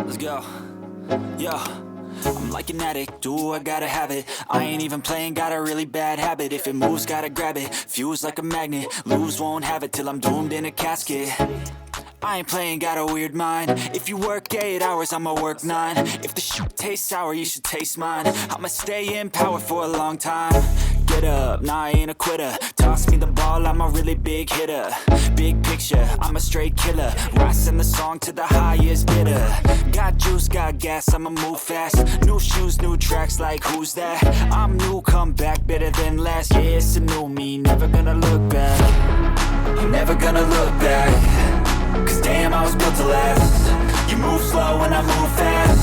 Let's go. Yo, I'm like an addict, do I gotta have it. I ain't even playing, got a really bad habit. If it moves, gotta grab it, fuse like a magnet. Lose, won't have it till I'm doomed in a casket. I ain't playing, got a weird mind. If you work 8 hours, I'ma work 9. If the shoot tastes sour, you should taste mine. I'ma stay in power for a long time. Get up, nah, I ain't a quitter. Toss me the ball, I'm a really big hitter. Big picture, I'm a straight killer. Rising the song to the highest bidder. Got juice, got gas, I'ma move fast. New shoes, new tracks, like who's that? I'm new, come back, better than last. Yeah, it's a new me, never gonna look back. You're never gonna look back. Cause damn, I was built to last. You move slow and I move fast.